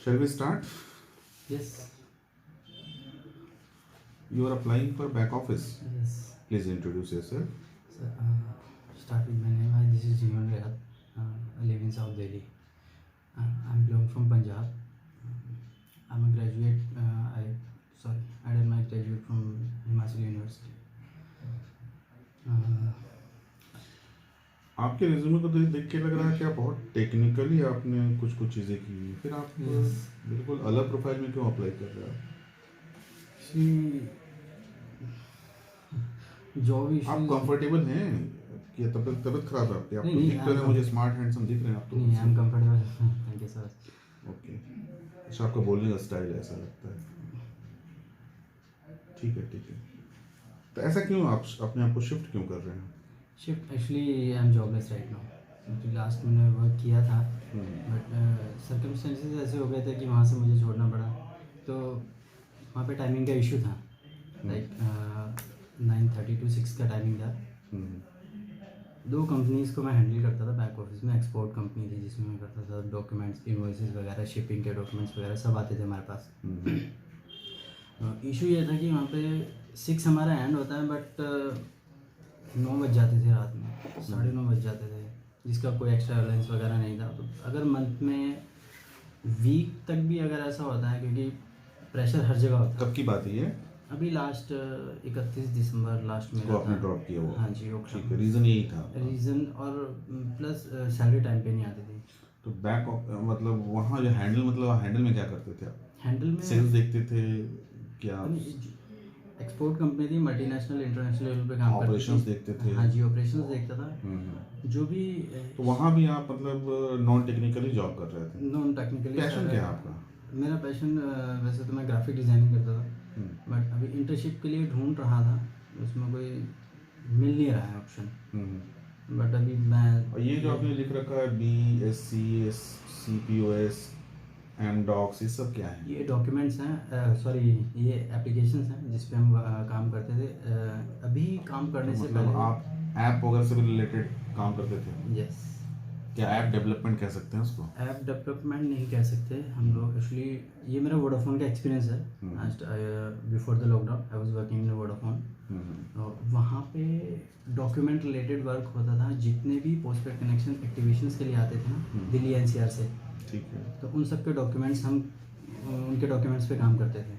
Shall we start? Yes. You are applying for back office. Yes. Please introduce yourself. So, start with my name. Hi, this is Jeevan Rehat. I live in South Delhi. I'm belong from Punjab. I'm a graduate. I did my graduate from Himachal University. आपके resume को देख के लग रहा है कि आप बहुत टेक्निकली आपने कुछ कुछ चीज़ें की, फिर आप बिल्कुल अलग प्रोफाइल में क्यों अप्लाई कर रहे हो? Job issue. आप कंफर्टेबल हैं कि तबीयत खराब है आपकी? आप नहीं, दिख तो रहे, मुझे स्मार्ट हैंडसम दिख रहे हैं आप तो। नहीं, I am comfortable. Thank you sir. Okay, अच्छा आपका बोलने का स्टाइल ऐसा लगता है। ठीक है। तो ऐसा क्यों आप अपने आप को शिफ्ट क्यों कर रहे हैं? Shift actually I am jobless right now, क्योंकि लास्ट मैंने वर्क किया था बट सर्कमस्टेंसेस ऐसे हो गए थे कि वहाँ से मुझे छोड़ना पड़ा। तो वहाँ पे टाइमिंग का इशू था, लाइक 9:30 to 6 का टाइमिंग था। दो कंपनीज़ को मैं हैंडल करता था बैक ऑफिस में। एक्सपोर्ट कंपनी थी जिसमें मैं करता था डॉक्यूमेंट्स, इनवॉइसेस वगैरह, शिपिंग के डॉक्यूमेंट्स वगैरह सब आते थे हमारे पास। इशू ये था कि वहाँ पे 6 हमारा एंड होता है बट 9 बज जाते थे रात में, 9:30 बज जाते थे, जिसका कोई एक्स्ट्रा अलाउंस वगैरह नहीं था। तो अगर मंथ में वीक तक भी अगर ऐसा होता है, क्योंकि प्रेशर हर जगह होता है। कब की बात है ये? अभी लास्ट 31 दिसंबर लास्ट में आपने ड्रॉप किया वो? हाँ जी, ठीक है। रीज़न यही था? रीज़न और प्लस सैलरी टाइम पे नहीं आती थी। तो बैक मतलब वहाँ जो हैंडल में क्या करते थे आप? हैंडल में सेल्स देखते थे क्या? एक्सपोर्ट कंपनी थी, मल्टीनेशनल इंटरनेशनल लेवल पे काम करती थी। ऑपरेशंस देखते थे? हाँ जी, ऑपरेशंस देखता था। जो भी तो वहाँ भी आप मतलब नॉन टेक्निकली जॉब कर रहे थे? Non technically. पैशन क्या है आपका? मेरा पैशन वैसे तो मैं ग्राफिक डिज़ाइनिंग करता था बट अभी इंटर्नशिप के लिए ढूंढ रहा था, उसमें कोई मिल नहीं रहा है ऑप्शन। बट अभी मैं और ये जो आपने लिख रखा है BSc CPOS MDocs, ये सब क्या है? ये डॉक्यूमेंट्स हैं, सॉरी ये एप्लीकेशंस हैं जिस पे हम काम करते थे। अभी काम करने से मतलब पहले आप ऐप वगैरह से भी रिलेटेड काम करते थे? यस। क्या ऐप डेवलपमेंट कह सकते हैं उसको? ऐप डेवलपमेंट नहीं कह सकते हम लोग एक्चुअली। ये मेरा वोडाफोन का एक्सपीरियंस है। Before the lockdown I was working in Vodafone. वहाँ पे डॉक्यूमेंट रिलेटेड वर्क होता था। जितने भी पोस्टपेड कनेक्शन एक्टिवेशंस के लिए आते थे ना दिल्ली NCR से, ठीक है, तो उन सब के डॉक्यूमेंट्स हम उनके डॉक्यूमेंट्स पे काम करते थे।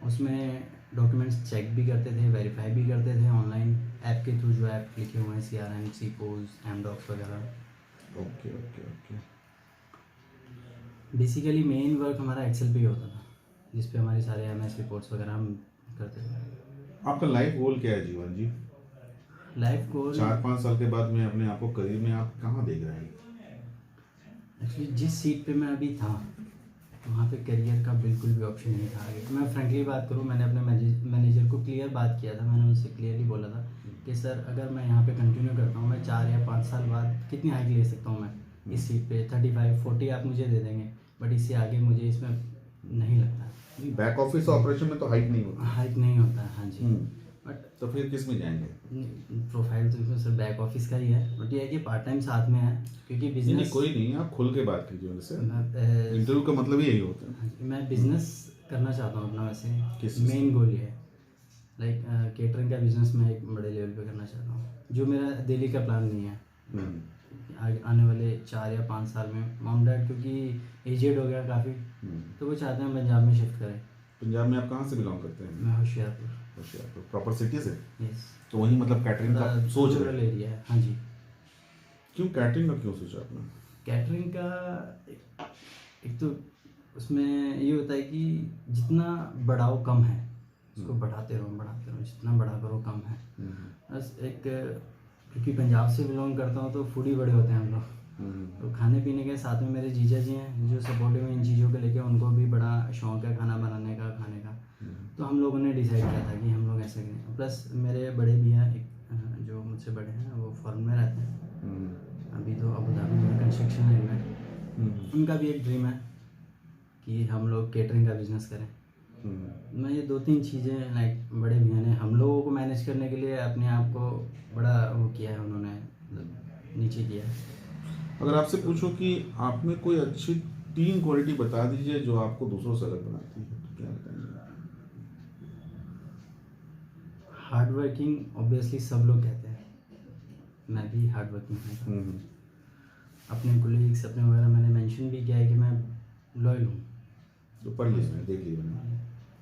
उसमें डॉक्यूमेंट्स चेक भी करते थे, वेरीफाई भी करते थे ऑनलाइन ऐप के थ्रू, जो ऐप लिखे हुए हैं CRM, CPOS, MDocs वगैरह। ओके। बेसिकली मेन वर्क हमारा एक्सेल पे ही होता था, जिस पे हमारे सारे MS रिपोर्ट्स वगैरह हम करते थे। आपका लाइफ गोल क्या है जीवन जी? लाइफ गोल 4-5 साल के बाद में अपने आप को करियर में आप कहाँ देख रहे हैं? एक्चुअली जिस सीट पे मैं अभी था वहाँ पे करियर का बिल्कुल भी ऑप्शन नहीं था आगे। मैं फ्रेंकली बात करूँ, मैंने अपने मैनेजर को क्लियर बात किया था। मैंने उनसे क्लियरली बोला था कि सर अगर मैं यहाँ पे कंटिन्यू करता हूँ, मैं 4 या 5 साल बाद कितनी हाइक ले सकता हूँ मैं इस सीट पे? 35-40 आप मुझे दे देंगे बट इससे आगे मुझे इसमें नहीं लगता। बैक ऑफिस ऑपरेशन में तो हाइक नहीं होता। हाइक नहीं होता है, हाँ जी। बट तो फिर किस में जाएंगे? प्रोफाइल तो इसमें सर बैक ऑफिस का ही है, बट ये है कि पार्ट टाइम साथ में है, क्योंकि बिजनेस नहीं, कोई नहीं, आप खुल के बात कीजिए उनसे। इंटरव्यू का मतलब यही होता है। मैं बिजनेस करना चाहता हूँ अपना। वैसे किस मेन गोल ये है, लाइक केटरिंग का बिजनेस मैं एक बड़े लेवल पे करना चाहता हूँ, जो मेरा दिल्ली का प्लान नहीं है। आने वाले 4 या 5 साल में मॉम डैड क्योंकि एजेड हो गया काफ़ी, तो वो चाहते हैं पंजाब में शिफ्ट करें। पंजाब में आप कहाँ से बिलोंग करते हैं? मैं होशियारपुर। प्रॉपर सिटी से? यस। तो वहीं मतलब कैटरिंग का सोच रहे हैं? एरिया है, हाँ जी। क्यों कैटरिंग का क्यों सोचा आपने? कैटरिंग का एक तो उसमें ये होता है कि जितना बढ़ाओ कम है, उसको बढ़ाते रहो, जितना बढ़ा करो कम है। बस एक, क्योंकि पंजाब से बिलोंग करता हूँ तो फूडी बड़े होते हैं हम लोग। तो खाने पीने के साथ में मेरे जीजा जी हैं जो सपोर्टिव हैं इन चीज़ों को लेके, उनको भी बड़ा शौक है खाना बनाने का, खाने का। तो हम लोगों ने डिसाइड किया था कि हम लोग ऐसे करें। प्लस मेरे बड़े भैया एक जो मुझसे बड़े हैं वो फॉरेन में रहते हैं, अभी तो अबू धाबी में कंस्ट्रक्शन लाइन में। उनका भी एक ड्रीम है कि हम लोग केटरिंग का बिजनेस करें। मैं ये 2-3 चीज़ें लाइक बड़े भैया ने हम लोगों को मैनेज करने के लिए अपने आप को बड़ा वो किया है, उन्होंने नीचे किया है। अगर आपसे पूछो कि आप में कोई अच्छी 3 क्वालिटी बता दीजिए जो आपको दूसरों से अलग बनाती है, तो क्या बताएंगे? हार्ड वर्किंग ऑब्वियसली सब लोग कहते हैं, मैं भी हार्ड वर्किंग हूँ। अपने कोलीग्स अपने वगैरह मैंने मेंशन भी किया है कि मैं लॉयल हूँ। तो पढ़ लिए मैंने, देख लिए मैंने,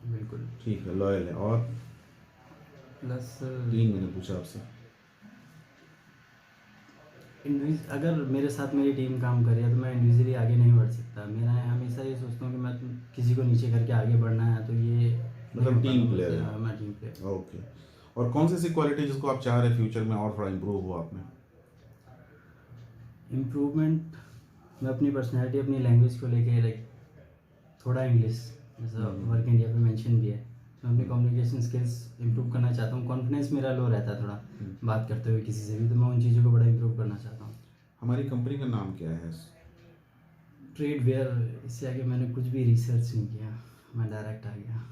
बिल्कुल। ठीक है, लॉयल है। और प्लस 3 मैंने पूछा आपसे। अगर मेरे साथ मेरी टीम काम कर रही है तो मैं इंडिविजुअली आगे नहीं बढ़ सकता। मेरा हमेशा ये सोचता हूँ कि मैं किसी को नीचे करके आगे बढ़ना है, तो ये मतलब टीम प्लेयर है। मैं टीम प्लेयर। ओके। और कौन सी ऐसी क्वालिटी जिसको आप चाह रहे हैं फ्यूचर में और थोड़ा इम्प्रूव हो आप में? इम्प्रूवमेंट, मैं अपनी पर्सनैलिटी अपनी लैंग्वेज को लेके लाइक थोड़ा इंग्लिश जैसा वर्क इंडिया पे मेंशन भी है, मैं अपनी कम्युनिकेशन स्किल्स इंप्रूव करना चाहता हूँ। कॉन्फिडेंस मेरा लो रहता है थोड़ा बात करते हुए किसी से भी, तो मैं उन चीज़ों को बड़ा इंप्रूव करना चाहता हूँ। हमारी कंपनी का नाम क्या है? Trade wear. इससे आगे मैंने कुछ भी रिसर्च नहीं किया, मैं डायरेक्ट आ गया।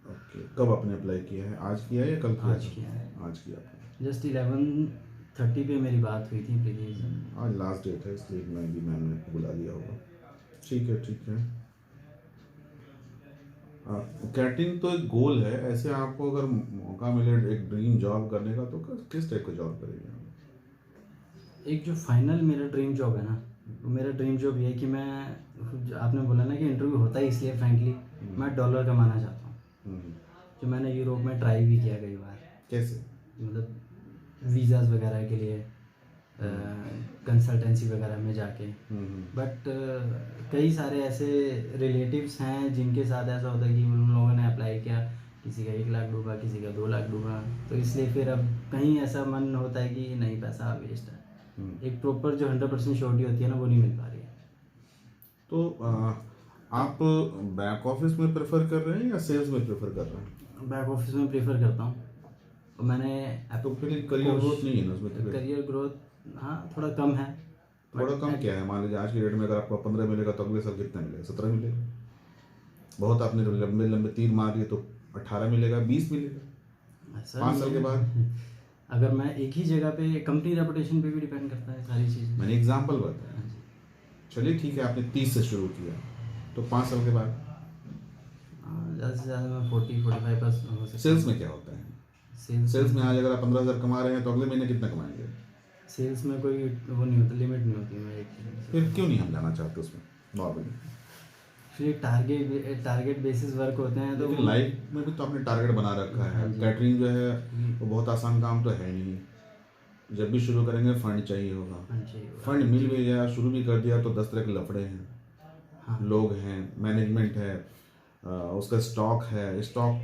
ओके। कब आपने अप्लाई किया है? आज किया है या कल किया? आज किया है। आज किया आपने। जस्ट 11:30 पे मेरी बात हुई थी प्रीति से। आज लास्ट डेट है, इसलिए मैं भी मैम ने बुला लिया होगा। ठीक है, ठीक है। कैटरिंग तो एक गोल है, ऐसे आपको अगर मौका मिले एक ड्रीम जॉब करने का, तो किस टाइप का जॉब करेंगे? एक जो फाइनल मेरा ड्रीम जॉब है ना, मेरा ड्रीम जॉब ये है कि मैं, आपने बोला ना कि इंटरव्यू होता है इसलिए फ्रैंकली मैं डॉलर कमाना चाहता हूँ। जो मैंने यूरोप में ट्राई भी किया कई बार। कैसे? मतलब वीज़ाज वगैरह के लिए कंसल्टेंसी वगैरह में जाके, बट कई सारे ऐसे रिलेटिव्स हैं जिनके साथ ऐसा होता है कि उन लोगों ने अप्लाई किया, किसी का 1 लाख डूबा, किसी का 2 लाख डूबा, तो इसलिए फिर अब कहीं ऐसा मन होता है कि नहीं, पैसा वेस्ट है। एक प्रॉपर जो 100% श्योरिटी होती है ना, वो नहीं मिल पा रही है। तो आप बैक ऑफिस में प्रेफर कर रहे हैं या सेल्स में प्रेफर कर रहे हैं? बैक ऑफिस में प्रेफर करता हूँ। और मैंने तो फिर करियर ग्रोथ नहीं है ना उसमें? तो करियर ग्रोथ हाँ थोड़ा कम है। थोड़ा कम क्या है? मान लीजिए आज की डेट में अगर आपको 15 मिलेगा तो अगले साल कितना मिलेगा? 17 मिलेगा। बहुत आपने लंबे लंबे तीर मार दिए तो 18 मिलेगा, 20 मिलेगा 5 साल के बाद। अगर मैं एक ही जगह पे, कंपनी रेपुटेशन पे भी डिपेंड करता है सारी चीज़ें। मैंने एग्जांपल बताया। चलिए ठीक है, आपने 30 से शुरू किया तो 5 साल के बाद ज़्यादा से ज़्यादा मैं 40-45% हो सकता है। सेल्स में क्या होता है? सेल्स में आज अगर आप 15,000 कमा रहे हैं तो अगले महीने कितना कमाएंगे? सेल्स में कोई वो नहीं होता, लिमिट नहीं होती। मैं एक फिर क्यों नहीं हम जाना चाहते उसमें नॉर्मली? फिर टारगेट बेसिस वर्क होते हैं, तो लेकिन लाइफ में भी तो आपने टारगेट बना रखा है। कैटरिंग जो है वो बहुत आसान काम तो है नहीं। जब भी शुरू करेंगे फंड चाहिए होगा। फंड मिल भी गया, शुरू भी कर दिया, तो 10 तरह के लफड़े हैं। हाँ। लोग हैं, मैनेजमेंट है, उसका स्टॉक है। स्टॉक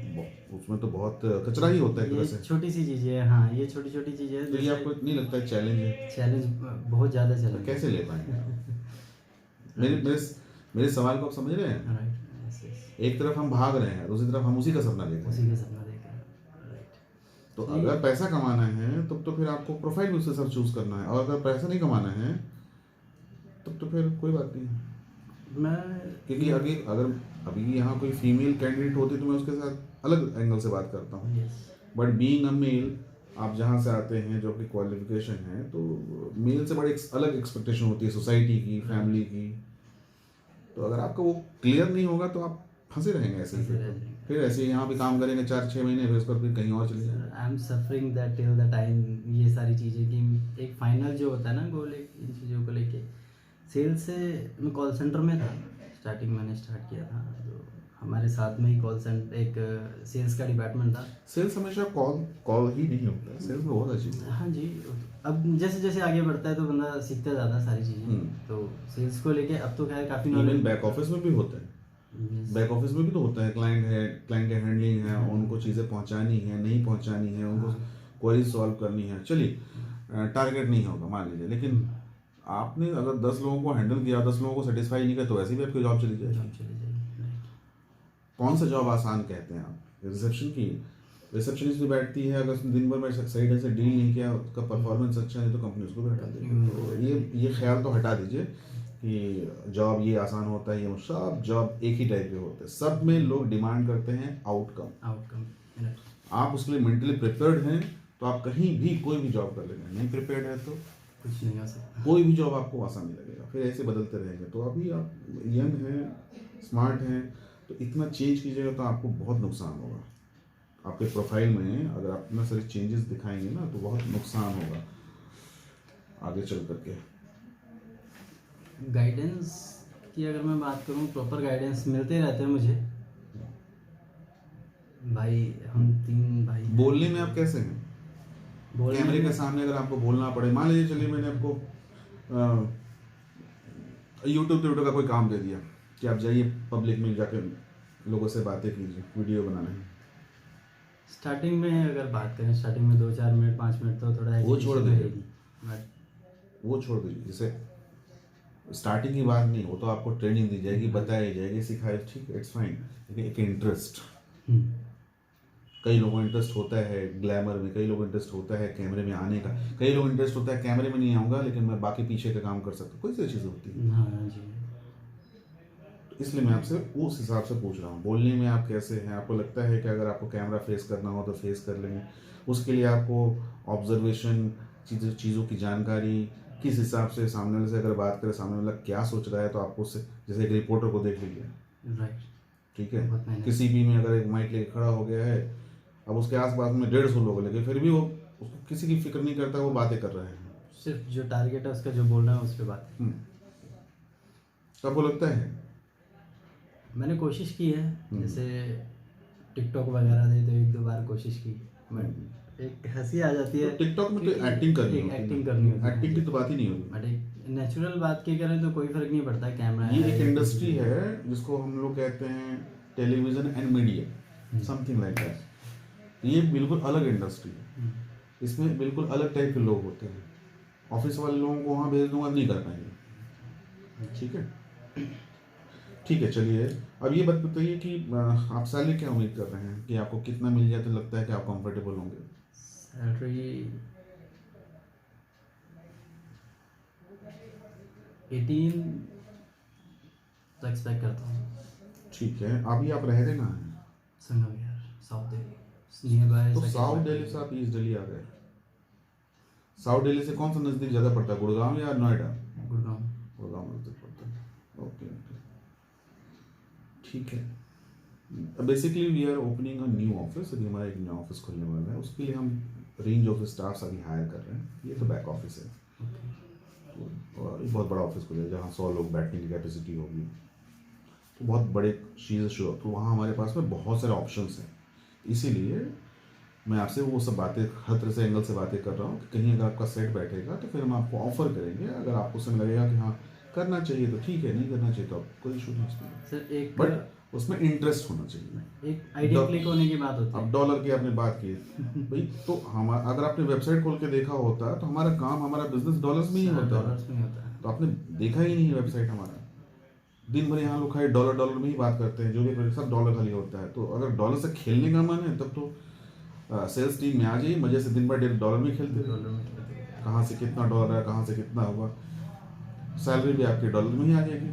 उसमें तो बहुत कचरा ही होता है एक तरह से। छोटी सी चीज़ें हैं। हाँ, ये छोटी छोटी चीज़ें हैं। तो ये आपको नहीं लगता है चैलेंज है? चैलेंज बहुत ज़्यादा चैलेंज। तो कैसे ले पाएंगे आप? मेरे सवाल को आप समझ रहे हैं? एक तरफ हम भाग रहे हैं, दूसरी तरफ हम उसी का सपना देख रहे हैं। तो अगर पैसा कमाना है तब तो फिर आपको प्रोफाइल भी उससे सब चूज करना है, और अगर पैसा नहीं कमाना है तब तो फिर कोई बात नहीं। क्योंकि अगर अभी यहाँ कोई फीमेल कैंडिडेट होती तो मैं उसके साथ अलग एंगल से बात करता हूँ। बट बीइंग अ मेल, आप जहाँ से आते हैं, जो आपकी क्वालिफिकेशन है, तो मेल से बड़ी अलग एक्सपेक्टेशन होती है सोसाइटी की, फैमिली की। तो अगर आपका वो क्लियर नहीं होगा तो आप फंसे रहेंगे ऐसे ही। फिर ऐसे ही यहाँ भी काम करेंगे 4-6 महीने, फिर उसके बाद फिर कहीं और चले जाएंगे। I am suffering that till the time, ये सारी चीज़ें कि एक फाइनल जो होता है ना गोल, इन चीज़ों को लेके। सेल्स से मैं कॉल सेंटर में था, स्टार्टिंग मैंने स्टार्ट किया था, तो हमारे साथ में ही कॉल सेंटर, एक सेल्स का डिपार्टमेंट था। सेल्स हमेशा कॉल ही नहीं होता है, सेल्स में बहुत अच्छी चीज़ है। हाँ जी, अब जैसे जैसे आगे बढ़ता है तो बंदा सीखता जाता है सारी चीज़ें। तो सेल्स को लेके अब तो खैर काफ़ी इवन बैक ऑफिस में भी होता है। बैक ऑफिस में भी तो होता है, क्लाइंट है, क्लाइंट का हैंडलिंग है, उनको चीज़ें पहुंचानी है, नहीं पहुंचानी है, उनको क्वेरी सॉल्व करनी है। चलिए टारगेट नहीं होगा मान लीजिए, लेकिन आपने अगर 10 लोगों को हैंडल किया, 10 लोगों को सेटिस्फाई नहीं किया, तो वैसे भी आपकी जॉब चली जाएगी। कौन सा जॉब आसान कहते हैं आप? रिसेप्शन की। रिसेप्शनिस्ट भी बैठती है, अगर उसने दिन भर में सही ढंग से डील नहीं किया, उसका परफॉर्मेंस अच्छा है तो कंपनी उसको भी हटा देगी। तो ये ख्याल तो हटा दीजिए कि जॉब ये आसान होता है। ये सब जॉब एक ही टाइप के होते हैं, सब में लोग डिमांड करते हैं आउटकम। आप उसके लिए मेंटली प्रिपेयर्ड हैं तो आप कहीं भी कोई भी जॉब कर लेंगे, नहीं प्रिपेयर्ड है तो कुछ नहीं हो सकता। कोई भी जॉब आपको आसान नहीं लगेगा, फिर ऐसे बदलते रहेंगे। तो अभी आप यंग हैं, स्मार्ट हैं, तो इतना चेंज कीजिएगा तो आपको बहुत नुकसान होगा। आपके प्रोफाइल में अगर आप इतना सारे चेंजेस दिखाएंगे ना तो बहुत नुकसान होगा आगे चल करके। गाइडेंस की अगर मैं बात करूँ, प्रॉपर गाइडेंस मिलते रहते हैं मुझे भाई। हम 3 भाई हैं। बोलने में आप कैसे हैं? कैमरे के सामने अगर आपको बोलना पड़े, मान लीजिए चलिए मैंने आपको यूट्यूब का कोई काम दे दिया कि आप जाइए पब्लिक में जाकर लोगों से बातें कीजिए, वीडियो बनाना है। स्टार्टिंग में अगर बात करें, स्टार्टिंग में 2-4 मिनट 5 मिनट तो थोड़ा वो छोड़ दीजिए, रहेगी। वो छोड़ दीजिए। जैसे स्टार्टिंग की बात नहीं, वो तो आपको ट्रेनिंग दी जाएगी, बताई जाएगी, सिखाए, ठीक है, इट्स फाइन। लेकिन एक इंटरेस्ट, कई लोगों को इंटरेस्ट होता है ग्लैमर में, कई लोगों को इंटरेस्ट होता है कैमरे में आने का, कई लोगों को इंटरेस्ट होता है कैमरे में नहीं आऊँगा लेकिन मैं बाकी पीछे का काम कर सकता हूँ, कोई सी चीज़ होती है। हाँ जी। तो इसलिए मैं आपसे उस हिसाब से पूछ रहा हूँ, बोलने में आप कैसे हैं? आपको लगता है कि अगर आपको कैमरा फेस करना हो तो फेस कर लेंगे, उसके लिए आपको ऑब्जर्वेशन, चीज़ों की जानकारी, किस हिसाब से सामने वाले से अगर बात करें, सामने वाला क्या सोच रहा है, तो आपको उससे, जैसे एक रिपोर्टर को देख लीजिए, राइट, ठीक है, किसी भी में अगर एक माइक लेके खड़ा हो गया है, अब उसके आसपास में 150 लोग लगे, फिर भी वो उसको किसी की फिक्र नहीं करता, वो बातें कर रहे हैं, सिर्फ जो टारगेट है उसका, जो बोल रहा है उस पर बात। तो आपको लगता है? मैंने कोशिश की है, जैसे टिकटॉक वगैरह दे तो 1-2 बार कोशिश की, बट एक हंसी आ जाती है। तो टिकटॉक में तो एक्टिंग करनी होती है, एक्टिंग की तो बात ही नहीं होगी। बट एक नेचुरल बात की करें तो कोई फर्क नहीं पड़ता, कैमरा ये एक इंडस्ट्री है जिसको हम लोग कहते हैं television and media, something like that. ये बिल्कुल अलग इंडस्ट्री है, इसमें बिल्कुल अलग टाइप के लोग होते हैं। ऑफिस वाले लोगों को वहाँ भेज दूंगा, नहीं कर पाएंगे, ठीक है, ठीक है। चलिए अब ये बात बताइए कि आप सैलरी क्या उम्मीद कर रहे हैं कि आपको कितना मिल जाए तो लगता है कि आप कंफर्टेबल होंगे? सैलरी 18 तो एक्सपेक्ट करता हूँ। ठीक है, अभी आप रह रहे ना हैं? संगम विहार, साउथ दिल्ली, नियर बाय। तो साउथ दिल्ली से आप ईस्ट दिल्ली आ गए। साउथ दिल्ली से कौन सा नज़दीक ज़्यादा पड़ता है, गुड़गांव या नोएडा? गुड़गांव। गुड़गांव नज़दीक पड़ता है, ओके, ठीक है। Basically we are opening a new office, अभी हमारा एक नया ऑफिस खुलने वाला है, उसके लिए हम रेंज ऑफ स्टाफ्स अभी हायर कर रहे हैं। ये तो बैक ऑफिस है, और ये बहुत बड़ा ऑफिस खुलेगा जहाँ 100 लोग बैठने की कैपेसिटी होगी, तो बहुत बड़े चीज़ें शुरू। तो वहाँ हमारे पास में बहुत सारे ऑप्शंस हैं, इसीलिए मैं आपसे वो सब बातें हर तरह से एंगल से बातें कर रहा हूँ कि कहीं अगर आपका सेट बैठेगा तो फिर हम आपको ऑफर करेंगे। अगर आपको समय लगेगा कि हाँ करना चाहिए तो ठीक है, नहीं करना चाहिए तो आप कोई इशू नहीं सर। एक बट उसमें इंटरेस्ट होना चाहिए। एक आइडिया क्लिक होने की बात होती है। अब डॉलर की आपने बात की भाई, तो हम अगर आपने वेबसाइट खोल के देखा होता तो हमारा काम, हमारा बिजनेस डॉलर्स में ही होता है, तो आपने देखा ही नहीं वेबसाइट हमारा। दिन भर यहाँ लोग खाए डॉलर में ही बात करते हैं, जो भी सब डॉलर खाली होता है। तो अगर डॉलर से खेलने का मन है तब तो सेल्स टीम में आ जाइए, मजे से दिन भर डॉलर में खेलते रहे। कहाँ से कितना डॉलर है, कहाँ से कितना होगा, सैलरी भी आपकी डॉलर में ही आ जाएगी।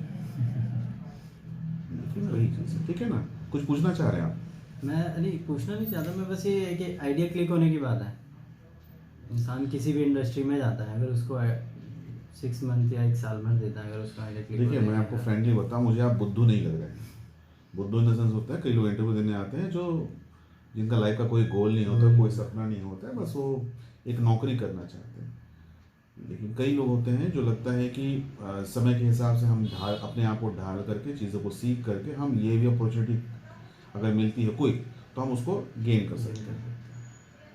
वही चीज़ है, ठीक है ना? कुछ पूछना चाह रहे हैं आप? मैं नहीं पूछना नहीं चाहता, मैं बस ये है कि आइडिया क्लिक होने की बात है। इंसान किसी भी इंडस्ट्री में जाता है, अगर उसको 6 मंथ या 1 साल में देता है, अगर उसका आइडिया क्लिक। देखिए मैं आपको फ्रेंडली बताऊँ, मुझे आप बुद्धू नहीं लग रहे हैं। बुद्धू इन द सेंस होता है कई लोग इंटरव्यू देने आते हैं जो जिनका लाइफ का कोई गोल नहीं होता, कोई सपना नहीं होता है, बस वो एक नौकरी करना चाहते हैं। लेकिन कई लोग होते हैं जो लगता है कि समय के हिसाब से हम अपने आप को ढाल करके, चीज़ों को सीख करके, हम ये भी अपॉर्चुनिटी अगर मिलती है कोई तो हम उसको गेन कर सकते हैं।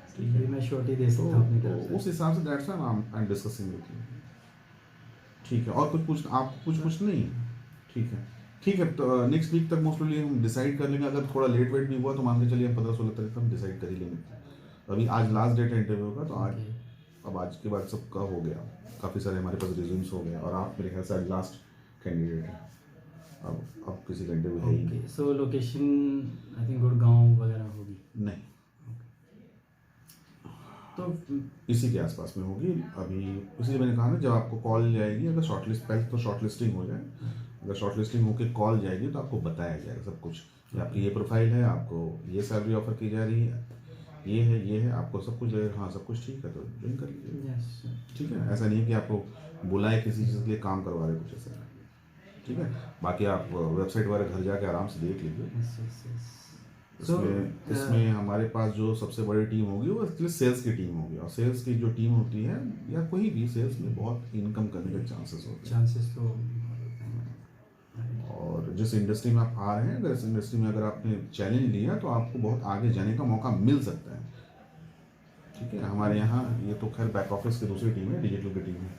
ठीक है, मैं शॉर्ट ही दे सकता हूं अपनी तरफ से। उस हिसाब से that's why I am discussing with you. ठीक है, और कुछ पूछना आप? कुछ नहीं? ठीक है, ठीक है। तो नेक्स्ट वीक तक मोस्टली हम डिसाइड कर लेंगे। अगर थोड़ा लेट वेट भी हुआ तो मान के चलिए हम 15-16 तारीख तक हम डिसाइड कर ही लेंगे। अभी आज लास्ट डेट है इंटरव्यू का, तो आज अब आज के बाद सबका हो गया, काफ़ी सारे हमारे पास रिज्यूम्स हो गए, और आप मेरे ख्याल से आज लास्ट कैंडिडेट है। अब किसी का इंटरव्यू है ही नहीं। सो लोकेशन आई थिंक गुड़गांव वगैरह होगी? नहीं, तो इसी के आसपास में होगी अभी। इसलिए मैंने कहा ना, जब आपको कॉल जाएगी, अगर शॉर्टलिस्ट, पहले तो शॉर्टलिस्टिंग हो जाए, अगर शॉर्टलिस्टिंग होकर कॉल जाएगी तो आपको बताया जाएगा सब कुछ कि आपकी ये प्रोफाइल है, आपको ये सैलरी ऑफर की जा रही है, ये है, आपको सब कुछ लगेगा हाँ सब कुछ ठीक है तो ज्वाइन कर लीजिए। यस ठीक है, ऐसा नहीं है कि आपको बुलाए किसी चीज़ के लिए काम करवा रहे कुछ ऐसा नहीं। ठीक है, बाकी आप वेबसाइट वगैरह घर जाके आराम से देख लीजिए। इसमें हमारे पास जो सबसे बड़ी टीम होगी वो एक्चुअली सेल्स की टीम होगी, और सेल्स की जो टीम होती है या कोई भी सेल्स में बहुत इनकम करने के चांसेस होते हैं। और जिस इंडस्ट्री में आप आ रहे हैं, अगर इस इंडस्ट्री में अगर आपने चैलेंज लिया तो आपको बहुत आगे जाने का मौका मिल सकता है। ठीक है, हमारे यहाँ ये तो खैर बैक ऑफिस की दूसरी टीम है, डिजिटल की टीम है,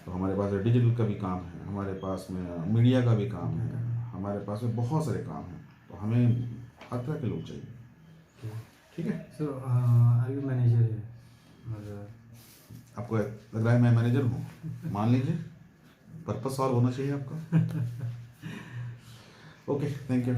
तो हमारे पास डिजिटल का भी काम है, हमारे पास में मीडिया का भी काम है, हमारे पास में बहुत सारे काम हैं, तो हमें हर तरह के लोग चाहिए। ठीक है, सो आर यू मैनेजर है और आपको लग रहा है मैं मैनेजर हूँ, मान लीजिए, पर्पस सॉल्व होना चाहिए आपका। Okay, thank you.